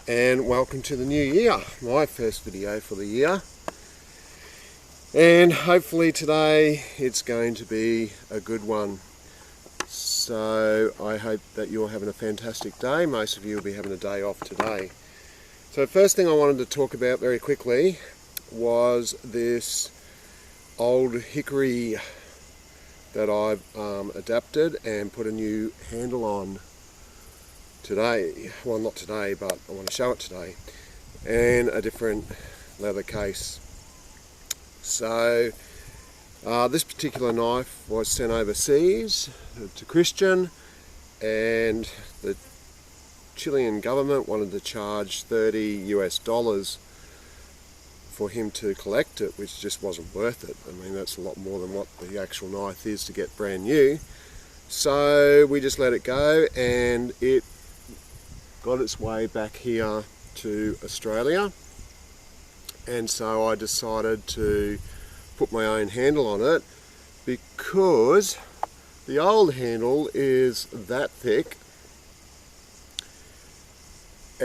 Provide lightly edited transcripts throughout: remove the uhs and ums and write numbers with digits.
and welcome to the new year, my first video for the year. And hopefully today it's going to be a good one. So I hope that you're having a fantastic day. Most of you will be having a day off today. So first thing I wanted to talk about very quickly was this old Hickory that I've adapted and put a new handle on today. Well, not today, but I want to show it today, and a different leather case. So this particular knife was sent overseas to Christian, and the Chilean government wanted to charge $30 US for him to collect it, which just wasn't worth it. I mean, that's a lot more than what the actual knife is to get brand new. So we just let it go, and it got its way back here to Australia. And so I decided to put my own handle on it, because the old handle is that thick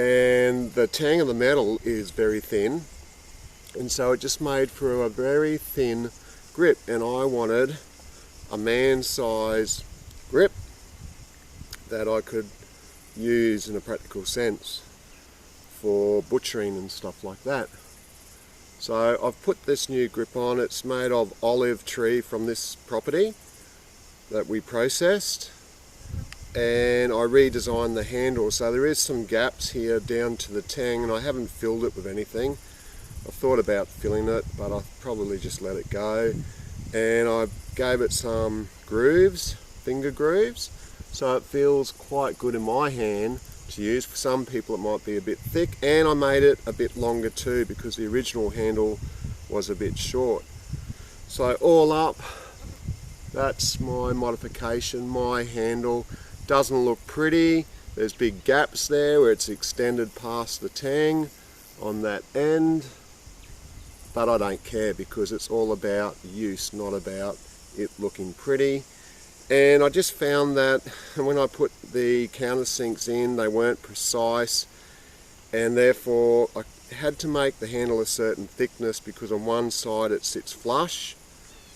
and the tang of the metal is very thin, and so it just made for a very thin grip, and I wanted a man-size grip that I could use in a practical sense for butchering and stuff like that. So I've put this new grip on. It's made of olive tree from this property that we processed, and I redesigned the handle, so there is some gaps here down to the tang, and I haven't filled it with anything. I thought about filling it, but I probably just let it go, and I gave it some grooves, finger grooves, so it feels quite good in my hand to use. For some people it might be a bit thick, and I made it a bit longer too, because the original handle was a bit short. So all up, that's my modification. My handle doesn't look pretty. There's big gaps there where it's extended past the tang on that end, but I don't care, because it's all about use, not about it looking pretty. And I just found that when I put the countersinks in, they weren't precise, and therefore I had to make the handle a certain thickness, because on one side it sits flush,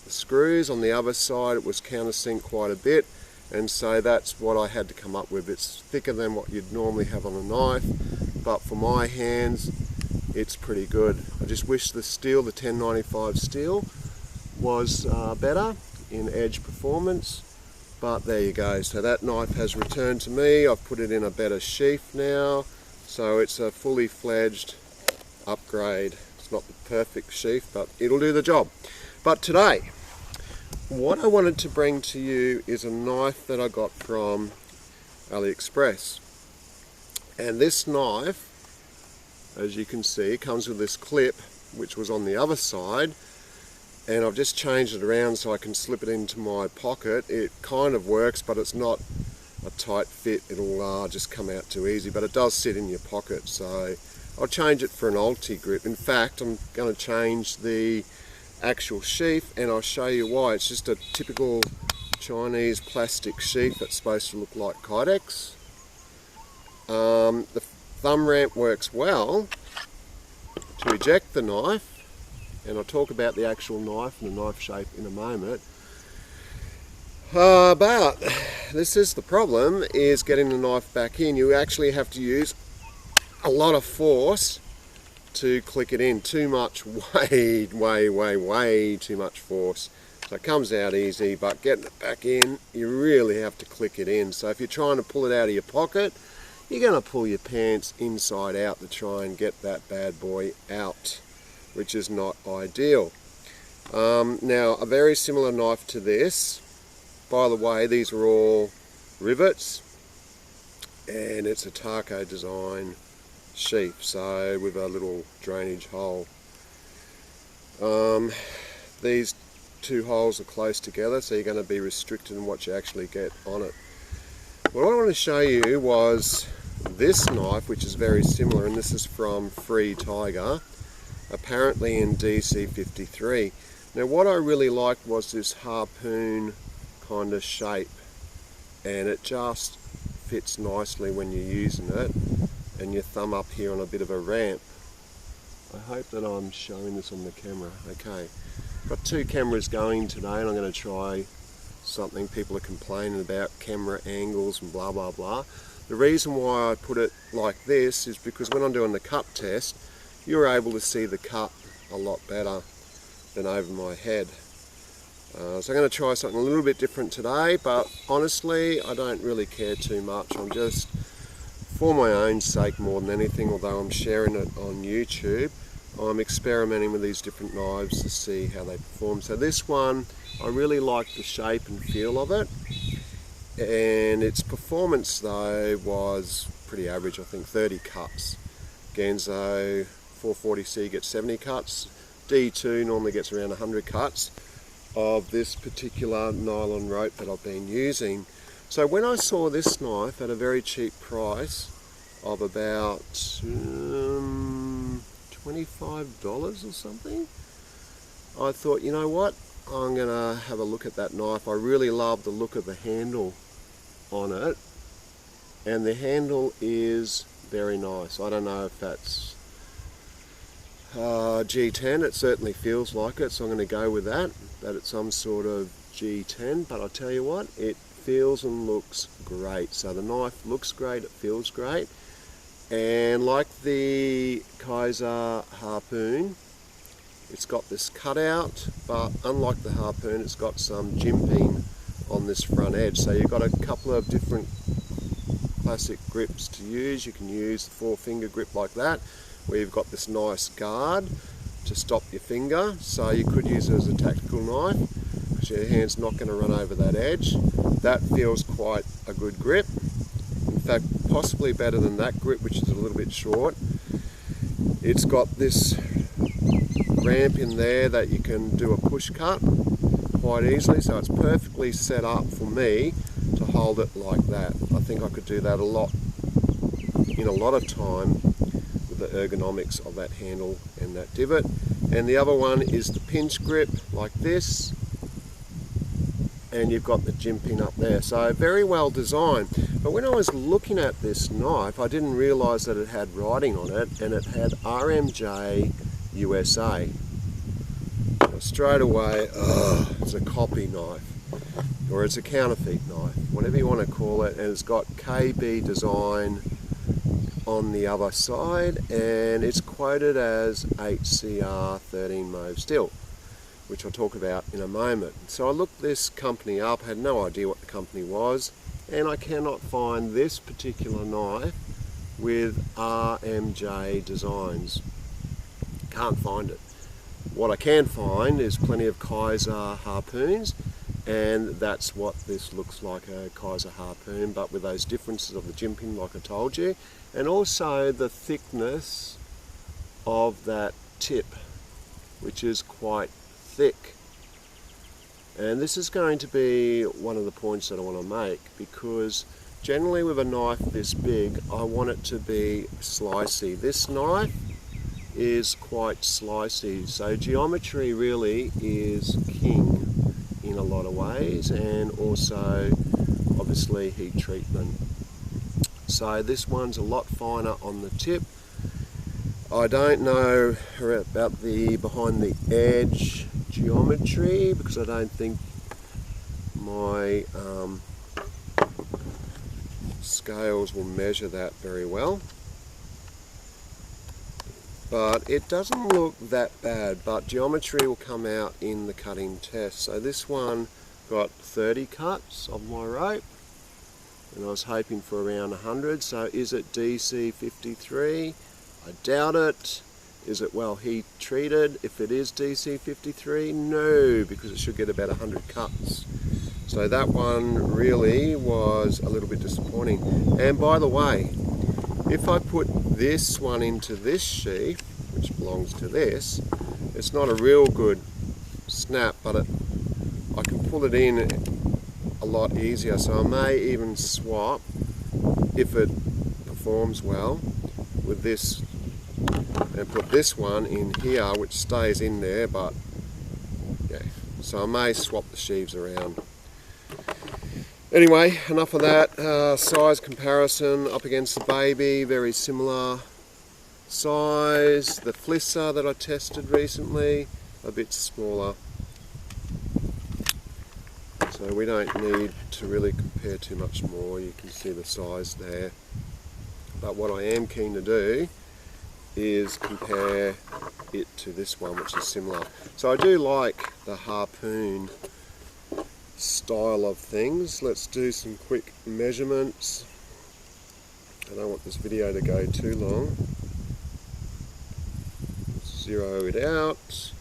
the screws, on the other side it was countersink quite a bit, and so that's what I had to come up with. It's thicker than what you'd normally have on a knife, but for my hands it's pretty good. I just wish the steel, the 1095 steel, was better in edge performance. But there you go. So that knife has returned to me. I've put it in a better sheath now, so it's a fully fledged upgrade. It's not the perfect sheath, but it'll do the job. But today, what I wanted to bring to you is a knife that I got from Aliexpress. And this knife, as you can see, comes with this clip, which was on the other side, and I've just changed it around so I can slip it into my pocket. It kind of works, but it's not a tight fit. It'll just come out too easy, but it does sit in your pocket, so I'll change it for an Ulti grip. In fact, I'm going to change the actual sheath, and I'll show you why. It's just a typical Chinese plastic sheath that's supposed to look like Kydex. The thumb ramp works well to eject the knife, and I'll talk about the actual knife and the knife shape in a moment. But this is the problem, is getting the knife back in. You actually have to use a lot of force to click it in. Too much, way too much force. So it comes out easy, but getting it back in, you really have to click it in. So if you're trying to pull it out of your pocket, you're going to pull your pants inside out to try and get that bad boy out, which is not ideal. Now, a very similar knife to this, by the way, these are all rivets, and it's a taco design sheath, so with a little drainage hole. These two holes are close together, so you're going to be restricted in what you actually get on it. What I want to show you was this knife, which is very similar, and this is from Free Tiger, apparently in DC53. Now what I really liked was this harpoon kind of shape, and it just fits nicely when you're using it. and your thumb up here on a bit of a ramp. I hope that I'm showing this on the camera. Okay, got two cameras going today, and I'm going to try something. People are complaining about camera angles and blah blah blah. The reason why I put it like this is because when I'm doing the cut test, you're able to see the cut a lot better than over my head. So I'm going to try something a little bit different today, but honestly I don't really care too much. I'm just, for my own sake more than anything, although I'm sharing it on YouTube, I'm experimenting with these different knives to see how they perform. So this one, I really like the shape and feel of it, and its performance though was pretty average. I think 30 cuts. Ganzo 440C gets 70 cuts. D2 normally gets around 100 cuts of this particular nylon rope that I've been using. So when I saw this knife at a very cheap price of about $25 or something, I thought, you know what, I'm gonna have a look at that knife. I really love the look of the handle on it, and the handle is very nice. I don't know if that's G10, it certainly feels like it, so I'm going to go with that it's some sort of G10, but I'll tell you what, it feels and looks great. So the knife looks great, it feels great, and like the Kizer Harpoon, it's got this cutout, but unlike the Harpoon, it's got some jimping on this front edge. So you've got a couple of different classic grips to use. You can use the 4-finger grip like that, where you've got this nice guard to stop your finger, so you could use it as a tactical knife because your hand's not going to run over that edge. That feels quite a good grip. In fact, possibly better than that grip, which is a little bit short. It's got this ramp in there that you can do a push cut quite easily, so it's perfectly set up for me to hold it like that. I think I could do that in a lot of time, the ergonomics of that handle and that divot. And the other one is the pinch grip like this, and you've got the jimping up there, so very well designed. But when I was looking at this knife, I didn't realize that it had writing on it, and it had RMJ USA. So straight away, it's a copy knife, or it's a counterfeit knife, whatever you want to call it, and it's got KB design on the other side, and it's quoted as 8cr13mov steel, which I'll talk about in a moment. So I looked this company up, had no idea what the company was, and I cannot find this particular knife with RMJ designs. Can't find it. What I can find is plenty of Kizer Harpoons, and that's what this looks like, a Kizer Harpoon, but with those differences of the jimping like I told you, and also the thickness of that tip, which is quite thick. And this is going to be one of the points that I want to make, because generally with a knife this big, I want it to be slicey. This knife is quite slicey, so geometry really is king in a lot of ways, and also obviously heat treatment. So this one's a lot finer on the tip. I don't know about the behind the edge geometry, because I don't think my scales will measure that very well. But it doesn't look that bad, but geometry will come out in the cutting test. So this one got 30 cuts of my rope, and I was hoping for around 100. So is it DC53? I doubt it. Is it well heat treated? If it is DC53, no, because it should get about 100 cuts. So that one really was a little bit disappointing. And by the way, if I put this one into this sheath, which belongs to this, it's not a real good snap, but I can pull it in a lot easier. So I may even swap, if it performs well, with this, and put this one in here, which stays in there, but yeah. So I may swap the sheaves around. Anyway, enough of that. Size comparison up against the baby, very similar size. The Flisser that I tested recently, a bit smaller. So we don't need to really compare too much more. You can see the size there. But what I am keen to do is compare it to this one, which is similar. So I do like the Harpoon style of things. Let's do some quick measurements. I don't want this video to go too long. Zero it out.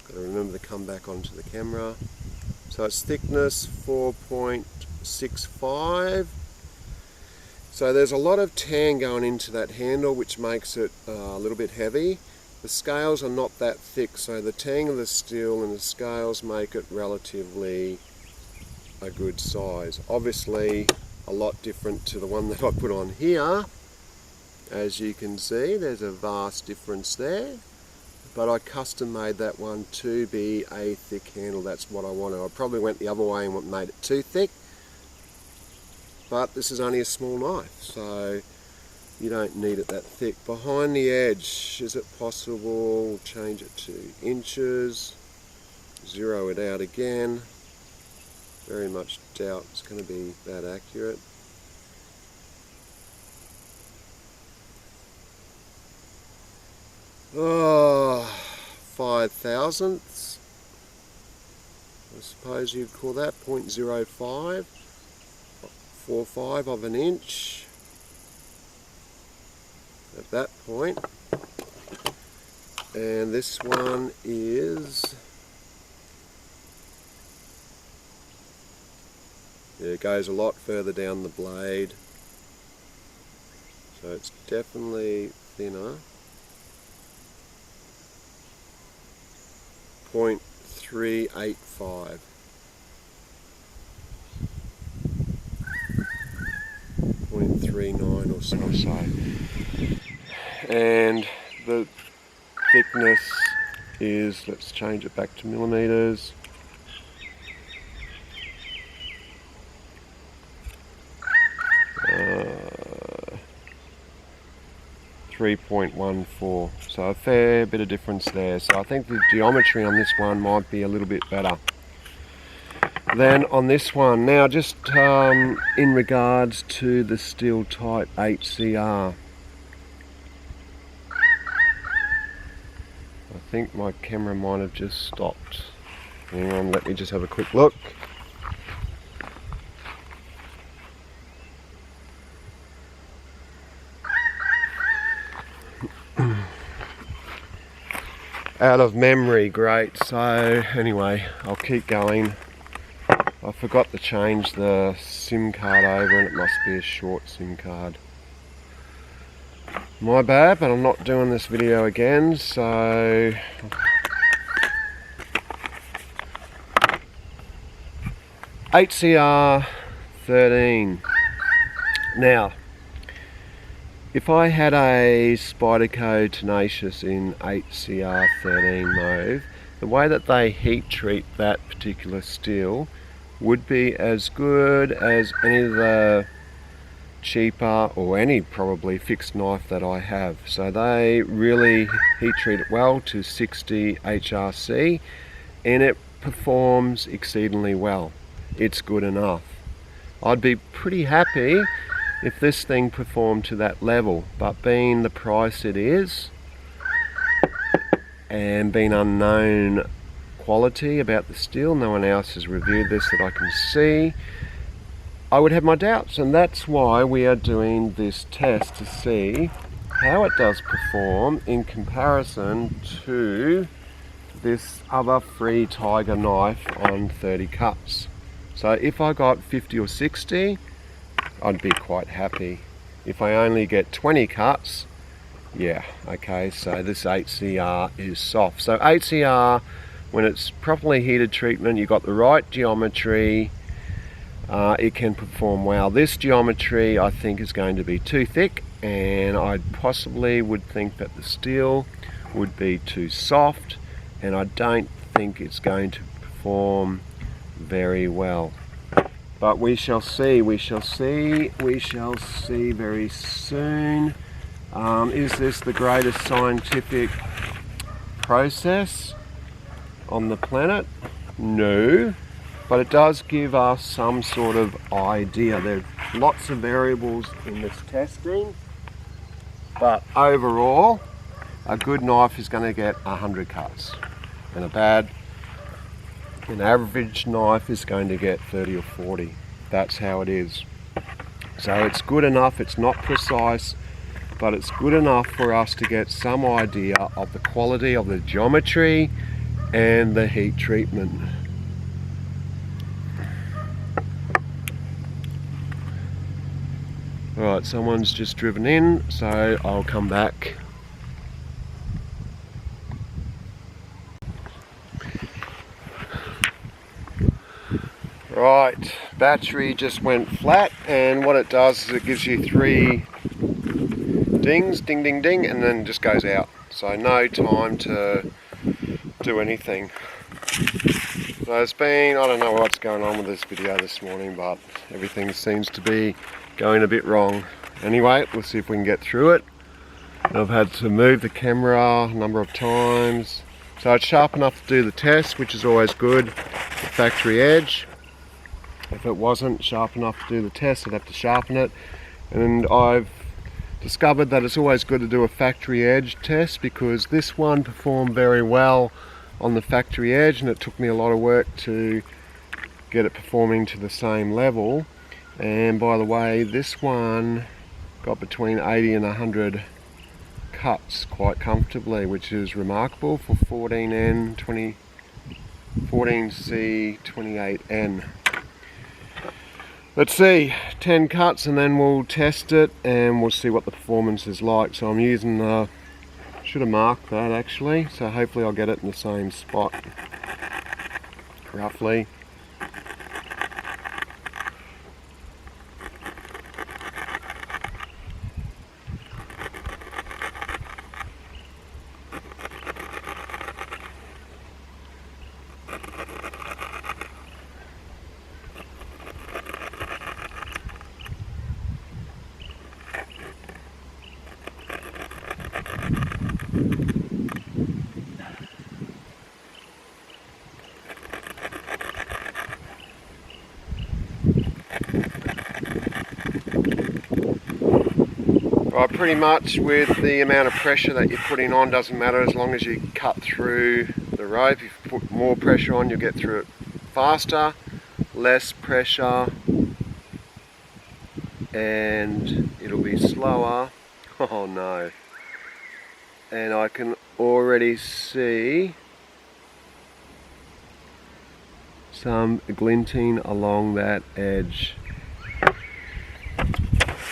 Got to remember to come back onto the camera. So its thickness 4.65. So there's a lot of tan going into that handle, which makes it a little bit heavy. The scales are not that thick, so the tang of the steel and the scales make it relatively a good size. Obviously a lot different to the one that I put on here. As you can see, there's a vast difference there. But I custom made that one to be a thick handle. That's what I wanted. I probably went the other way and made it too thick. But this is only a small knife, so you don't need it that thick. Behind the edge, is it possible? Change it to inches. Zero it out again. Very much doubt it's going to be that accurate. Oh, 5 thousandths. I suppose you'd call that 0.05. 0.45 of an inch at that point. And this one is, yeah, it goes a lot further down the blade, so it's definitely thinner. 0.385. 0.39 or so. And the thickness is, let's change it back to millimeters. 3.14, so a fair bit of difference there. So I think the geometry on this one might be a little bit better than on this one. Now just in regards to the steel type 8cr, I think my camera might have just stopped. Hang on, let me just have a quick look. Out of memory, great. So anyway, I'll keep going. I forgot to change the SIM card over, and it must be a short SIM card. My bad, but I'm not doing this video again, so (8cr13). Now, if I had a Spyderco Tenacious in 8cr13mov, the way that they heat treat that particular steel would be as good as any of the cheaper, or any probably, fixed knife that I have. So they really heat treat it well to 60 HRC, and it performs exceedingly well. It's good enough. I'd be pretty happy if this thing performed to that level, but being the price it is, and being unknown quality about the steel, no one else has reviewed this that I can see, I would have my doubts, and that's why we are doing this test to see how it does perform in comparison to this other Free Tiger knife on 30 cuts. So if I got 50 or 60, I'd be quite happy. If I only get 20 cuts, yeah, okay, so this 8cr is soft. So 8cr, when it's properly heated treatment, you've got the right geometry, it can perform well. This geometry I think is going to be too thick, and I possibly would think that the steel would be too soft, and I don't think it's going to perform very well. But we shall see, we shall see, we shall see very soon. Is this the greatest scientific process on the planet? No, but it does give us some sort of idea. There's lots of variables in this testing, but overall, a good knife is going to get 100 cuts, and an average knife is going to get 30 or 40. That's how it is. So it's good enough, it's not precise, but it's good enough for us to get some idea of the quality of the geometry and the heat treatment. Right, someone's just driven in, so I'll come back. Right, battery just went flat, and what it does is it gives you 3 dings, ding ding ding, and then just goes out. So no time to do anything. So it's been, I don't know what's going on with this video this morning, but everything seems to be going a bit wrong. Anyway, we'll see if we can get through it. I've had to move the camera a number of times. So it's sharp enough to do the test, which is always good. The factory edge. If it wasn't sharp enough to do the test, I'd have to sharpen it. And I've discovered that it's always good to do a factory edge test, because this one performed very well on the factory edge, and it took me a lot of work to get it performing to the same level. And by the way, this one got between 80 and 100 cuts quite comfortably, which is remarkable for 14C28N. Let's see, 10 cuts, and then we'll test it and we'll see what the performance is like. So I'm using the, should have marked that actually, so hopefully I'll get it in the same spot, roughly. Right, pretty much with the amount of pressure that you're putting on doesn't matter as long as you cut through the rope. If you put more pressure on, you'll get through it faster. Less pressure and it'll be slower. Oh no. And I can already see some glinting along that edge.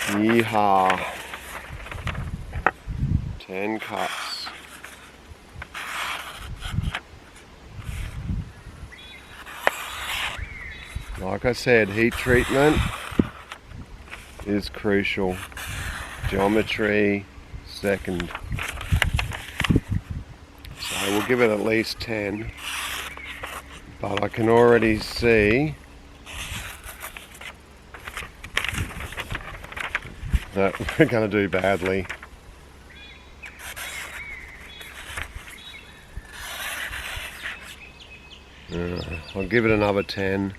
Yeehaw. 10 cuts. Like I said, heat treatment is crucial. Geometry second. So we'll give it at least 10. But I can already see that we're going to do badly. I'll give it another 10.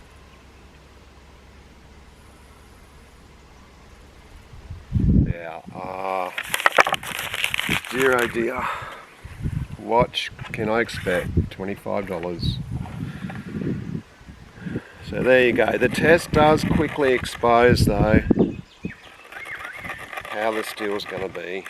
Yeah, dear oh dear. What can I expect? $25. So there you go. The test does quickly expose though how the steel's going to be.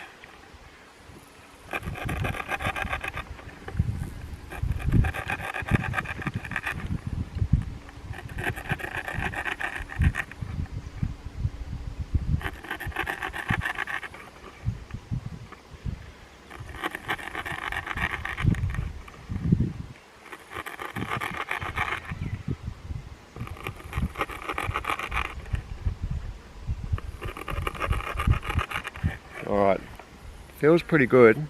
Alright, feels pretty good.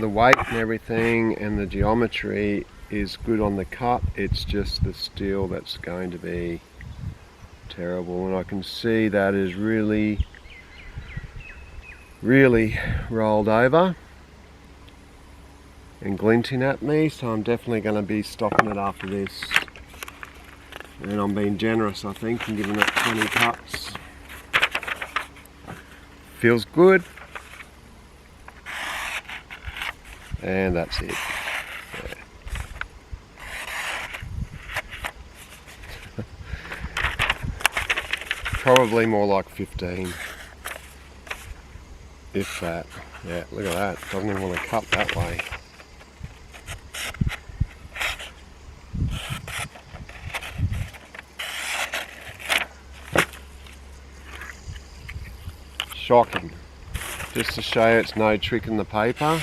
The weight and everything and the geometry is good on the cut, it's just the steel that's going to be terrible. And I can see that is really rolled over and glinting at me, so I'm definitely going to be stopping it after this. And I'm being generous, I think, and giving it 20 cuts. Feels good. And that's it. Yeah. Probably more like 15. If that. Yeah, look at that. Doesn't even want to cut that way. Shocking. Just to show you it's no trick in the paper.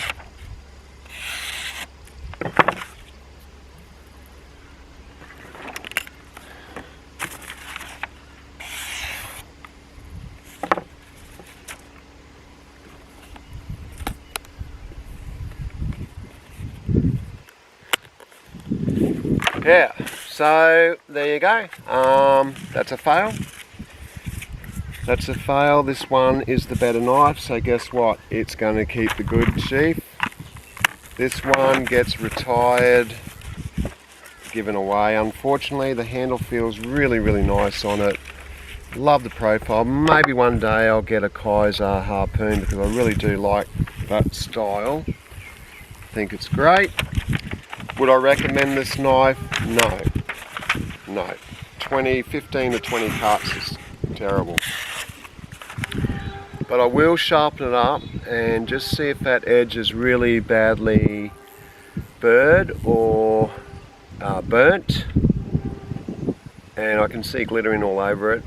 Yeah, so there you go. That's a fail. That's a fail. This one is the better knife, so guess what? It's going to keep the good sheath. This one gets retired, given away. Unfortunately, the handle feels really nice on it. Love the profile. Maybe one day I'll get a Kizer Harpoon because I really do like that style. I think it's great. Would I recommend this knife? No. 15 to 20 cuts is terrible. But I will sharpen it up and just see if that edge is really badly burred or burnt. And I can see glittering all over it.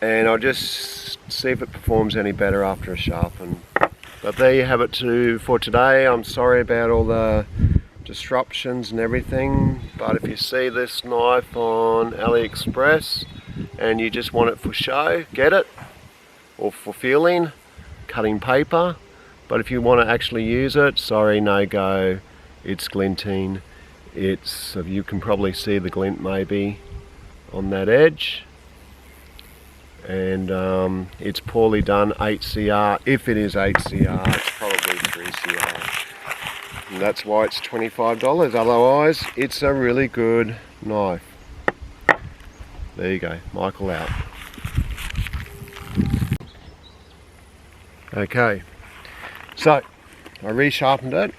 And I'll just see if it performs any better after a sharpen. But there you have it for today. I'm sorry about all the disruptions and everything, but if you see this knife on Aliexpress and you just want it for show, get it, or for feeling, cutting paper. But if you want to actually use it, sorry, no go. It's glinting. You can probably see the glint maybe on that edge, and it's poorly done 8cr. If it is 8cr, it's probably 3cr. And that's why it's $25. Otherwise, it's a really good knife. There you go. Michael out. Okay. So, I resharpened it.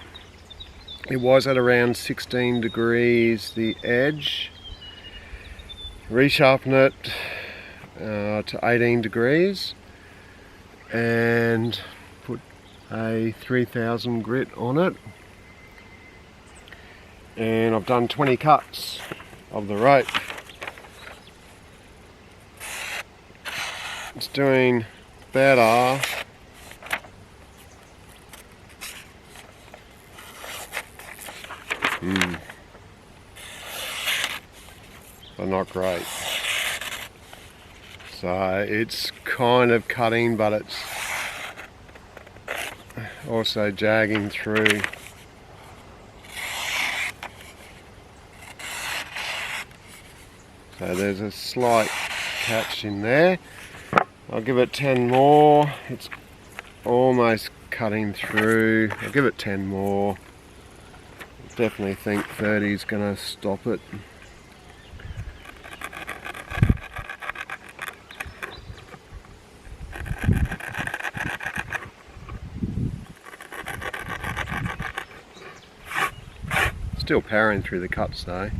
It was at around 16 degrees the edge. Resharpened it to 18 degrees. And put a 3000 grit on it. And I've done 20 cuts of the rope. It's doing better. But not great. So it's kind of cutting, but it's also jagging through. So there's a slight catch in there. I'll give it 10 more. It's almost cutting through. I'll give it 10 more. Definitely think 30 is going to stop it. Still powering through the cuts though.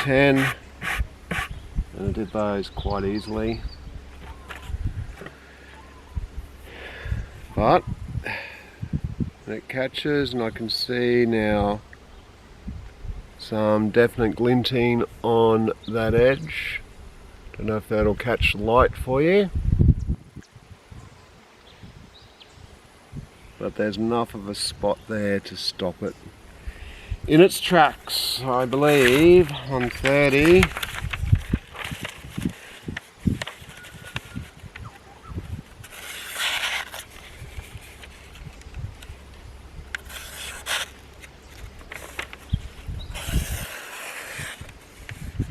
And I did those quite easily, but it catches, and I can see now some definite glinting on that edge. Don't know if that'll catch light for you. but there's enough of a spot there to stop it in its tracks, I believe, on 30.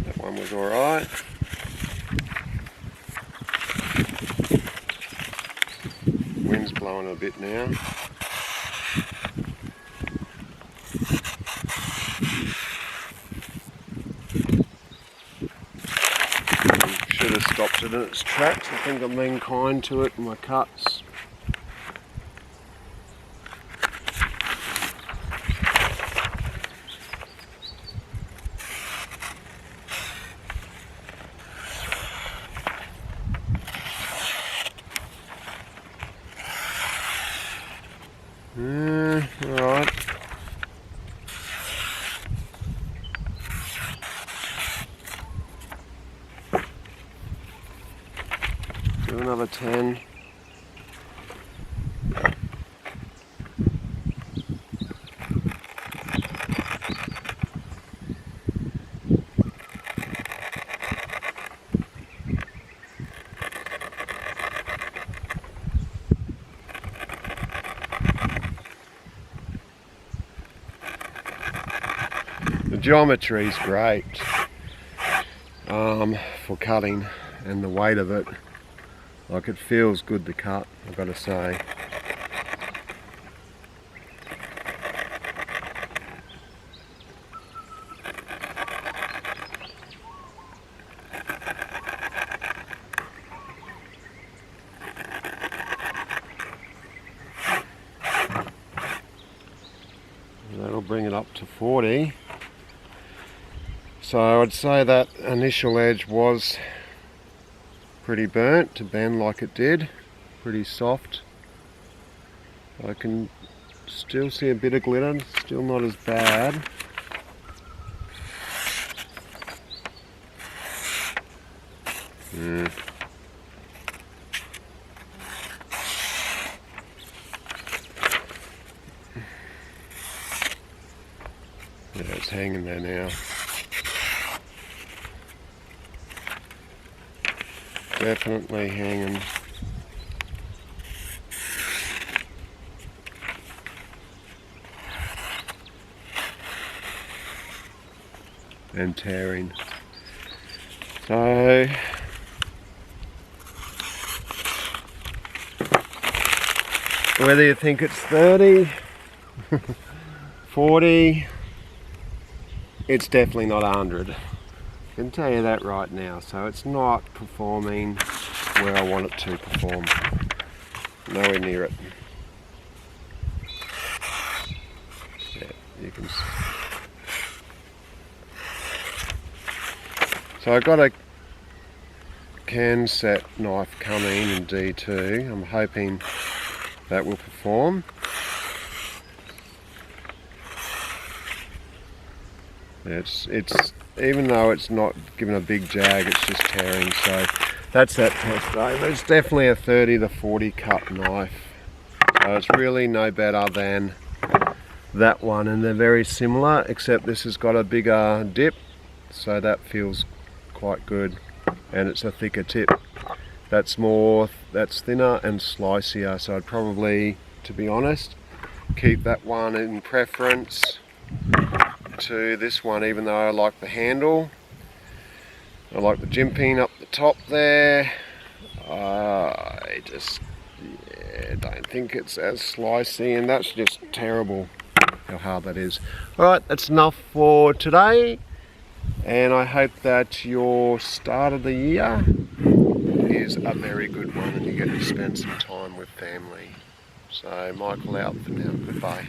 That one was alright. Wind's blowing a bit now. Should have stopped it in its tracks. I think I'm being kind to it in my cuts. Alright. Do another 10. The geometry is great for cutting, and the weight of it, like, it feels good to cut, I've got to say. That'll bring it up to 40. So I'd say that initial edge was pretty burnt to bend like it did, pretty soft. I can still see a bit of glitter, still not as bad. Yeah, it's hanging there now. Definitely hanging. And tearing. So whether you think it's 30, 40, it's definitely not 100. I can tell you that right now. So it's not performing where I want it to perform. Nowhere near it. Yeah, you can. So I got a can set knife coming in D2. I'm hoping that will perform. It's even though it's not giving a big jag, it's just tearing. So that's that test over. It's definitely a 30 to 40 cut knife. So it's really no better than that one, and they're very similar, except this has got a bigger dip, so that feels quite good, and it's a thicker tip. That's thinner and slicier, so I'd probably, to be honest, keep that one in preference to this one, even though I like the handle. I like the jimping up the top there. I just don't think it's as slicey, and that's just terrible how hard that is. Alright, that's enough for today, and I hope that your start of the year is a very good one and you get to spend some time with family. So Michael out for now. Goodbye.